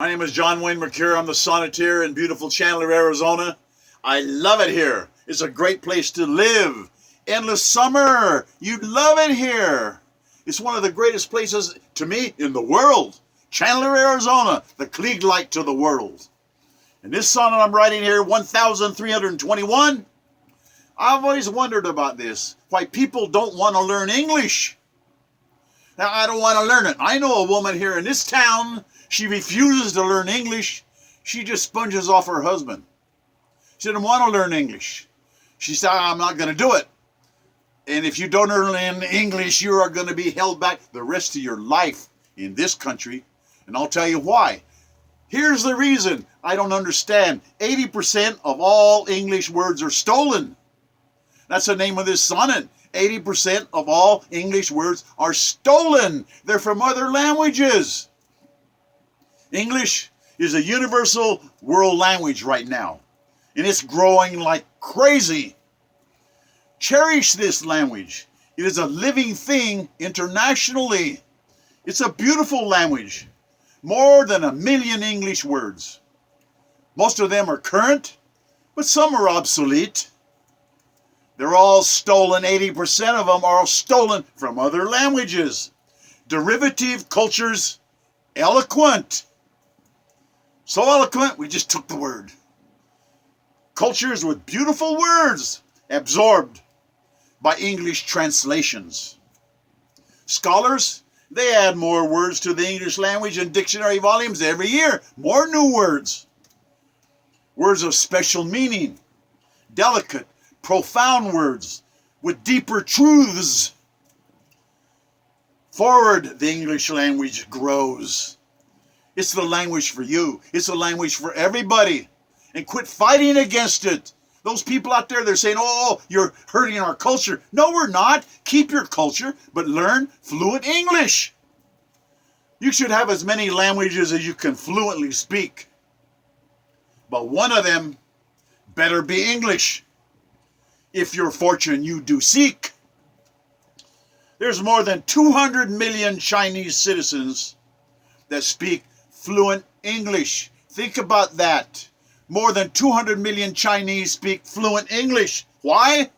My name is John Wayne Mercure. I'm the Sonneteer in beautiful Chandler, Arizona. I love it here. It's a great place to live. Endless summer. You'd love it here. It's one of the greatest places, to me, in the world. Chandler, Arizona, the Klieg light to the world. And this sonnet I'm writing here, 1321, I've always wondered about this, why people don't want to learn English. Now, I don't want to learn it. I know a woman here in this town, she refuses to learn English. She just sponges off her husband. She doesn't want to learn English. She said, I'm not going to do it. And if you don't learn English, you are going to be held back the rest of your life in this country. And I'll tell you why. Here's the reason I don't understand. 80% of all English words are stolen. That's the name of this sonnet. 80% of all English words are stolen. They're from other languages. English is a universal world language right now, and it's growing like crazy. Cherish this language. It is a living thing internationally. It's a beautiful language. More than 1 million English words. Most of them are current, but some are obsolete. They're all stolen. 80% of them are stolen from other languages. Derivative cultures, eloquent. So eloquent, we just took the word. Cultures with beautiful words, absorbed by English translations. Scholars, they add more words to the English language in dictionary volumes every year. More new words. Words of special meaning. Delicate, profound words with deeper truths. Forward, the English language grows. It's the language for you. It's the language for everybody. And quit fighting against it. Those people out there, they're saying, oh, you're hurting our culture. No, we're not. Keep your culture, but learn fluent English. You should have as many languages as you can fluently speak. But one of them better be English. If your fortune you do seek. There's more than 200 million Chinese citizens that speak fluent English. Think about that. More than 200 million Chinese speak fluent English. Why?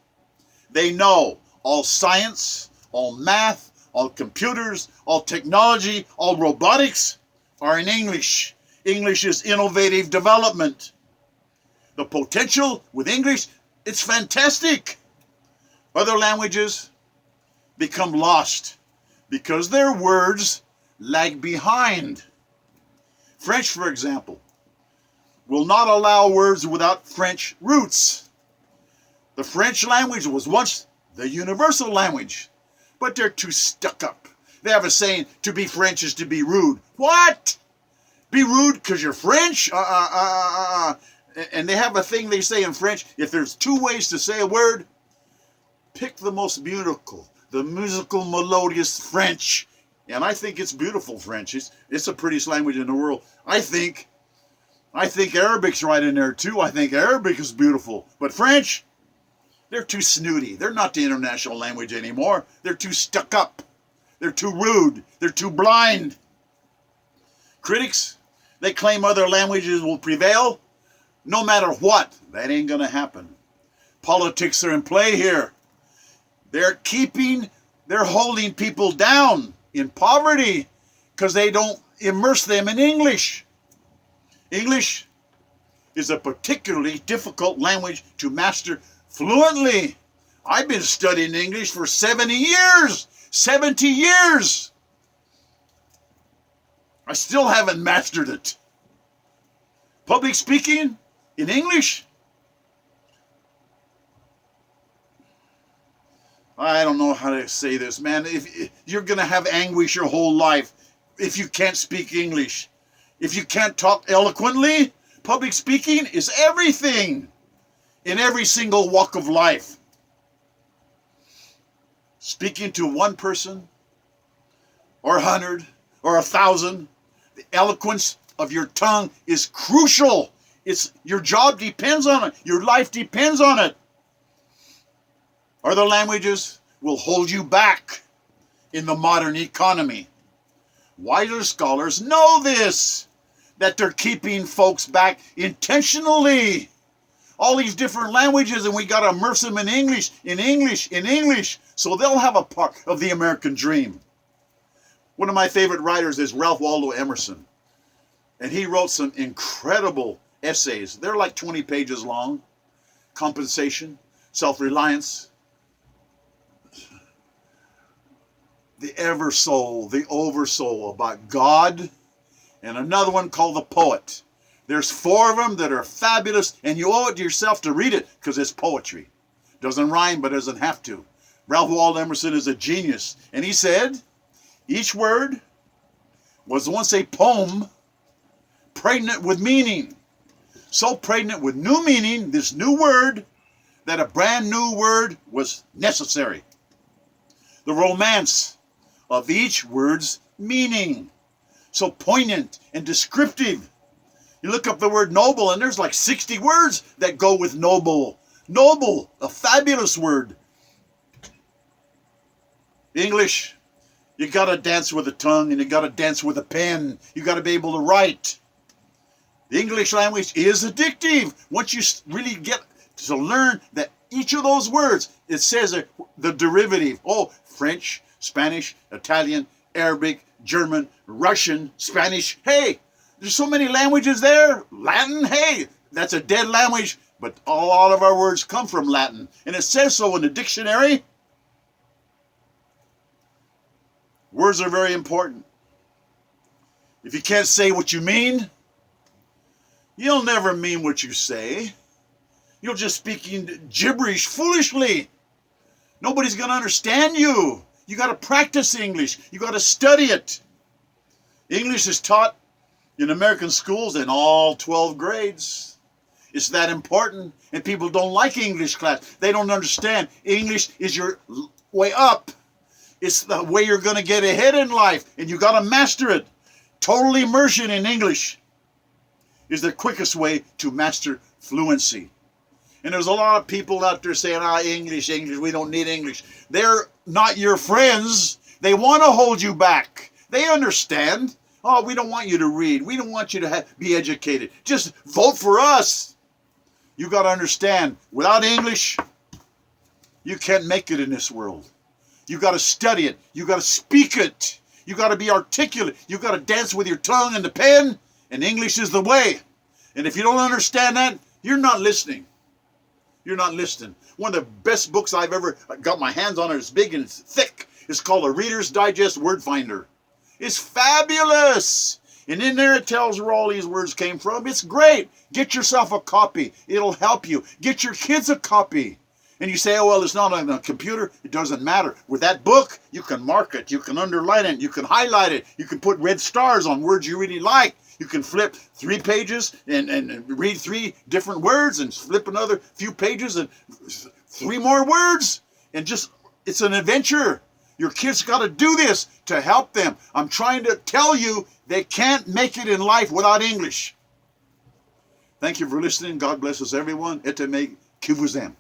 They know all science, all math, all computers, all technology, all robotics are in English. English is innovative development. The potential with English, it's fantastic. Other languages become lost because their words lag behind. French, for example, will not allow words without French roots. The French language was once the universal language, but they're too stuck up. They have a saying, to be French is to be rude. What? Be rude because you're French? And they have a thing they say in French, if there's two ways to say a word, pick the most beautiful, the musical, melodious French. And I think it's beautiful French. It's the prettiest language in the world. I think Arabic's right in there too. I think Arabic is beautiful. But French, they're too snooty. They're not the international language anymore. They're too stuck up. They're too rude. They're too blind. Critics, they claim other languages will prevail no matter what. That ain't going to happen. Politics are in play here. They're holding people down in poverty because they don't immerse them in English. English is a particularly difficult language to master fluently. I've been studying English for 70 years. 70 years. I still haven't mastered it. Public speaking in English? I don't know how to say this, man. If you're going to have anguish your whole life if you can't speak English. If you can't talk eloquently, public speaking is everything in every single walk of life. Speaking to one person or 100 or 1,000, the eloquence of your tongue is crucial. Your job depends on it. Your life depends on it. Other languages will hold you back in the modern economy. Wiser scholars know this. that they're keeping folks back intentionally. All these different languages, and we got to immerse them in English, so they'll have a part of the American dream. One of my favorite writers is Ralph Waldo Emerson, and he wrote some incredible essays. They're like 20 pages long. Compensation, self-reliance, the ever-soul, the over-soul, about God, and another one called The Poet. There's 4 of them that are fabulous, and you owe it to yourself to read it because it's poetry. Doesn't rhyme, but doesn't have to. Ralph Waldo Emerson is a genius, and he said, each word was once a poem pregnant with meaning. So pregnant with new meaning, this new word, that a brand new word was necessary. The romance of each word's meaning. So poignant and descriptive. You look up the word noble, and there's like 60 words that go with noble. Noble, a fabulous word. English, you got to dance with the tongue, and you got to dance with a pen. You got to be able to write. The English language is addictive. Once you really get to learn that each of those words, it says the derivative. Oh, French, Spanish, Italian, Arabic, German, Russian, Spanish. Hey, there's so many languages there. Latin, hey, that's a dead language, but a lot of our words come from Latin. And it says so in the dictionary. Words are very important. If you can't say what you mean, you'll never mean what you say. You'll just speaking gibberish foolishly. Nobody's going to understand you. You got to practice English. You got to study it. English is taught in American schools in all 12 grades. It's that important, and people don't like English class. They don't understand. English is your way up. It's the way you're going to get ahead in life, and you got to master it. Total immersion in English is the quickest way to master fluency. And there's a lot of people out there saying, English, we don't need English. They're not your friends. They want to hold you back. They understand. Oh, we don't want you to read. We don't want you to be educated. Just vote for us. You got to understand, without English, you can't make it in this world. You got to study it. You got to speak it. You got to be articulate. You got to dance with your tongue and the pen. And English is the way. And if you don't understand that, you're not listening. You're not listening. One of the best books I've ever got my hands on, it's big and it's thick. It's called A Reader's Digest Word Finder. It's fabulous. And in there it tells where all these words came from. It's great. Get yourself a copy. It'll help you. Get your kids a copy. And you say, oh, well, it's not on a computer. It doesn't matter. With that book, you can mark it. You can underline it. You can highlight it. You can put red stars on words you really like. You can flip 3 pages and read 3 different words and flip another few pages and 3 more words. And just, it's an adventure. Your kids got to do this to help them. I'm trying to tell you they can't make it in life without English. Thank you for listening. God bless us, everyone. Et me qui vous aime.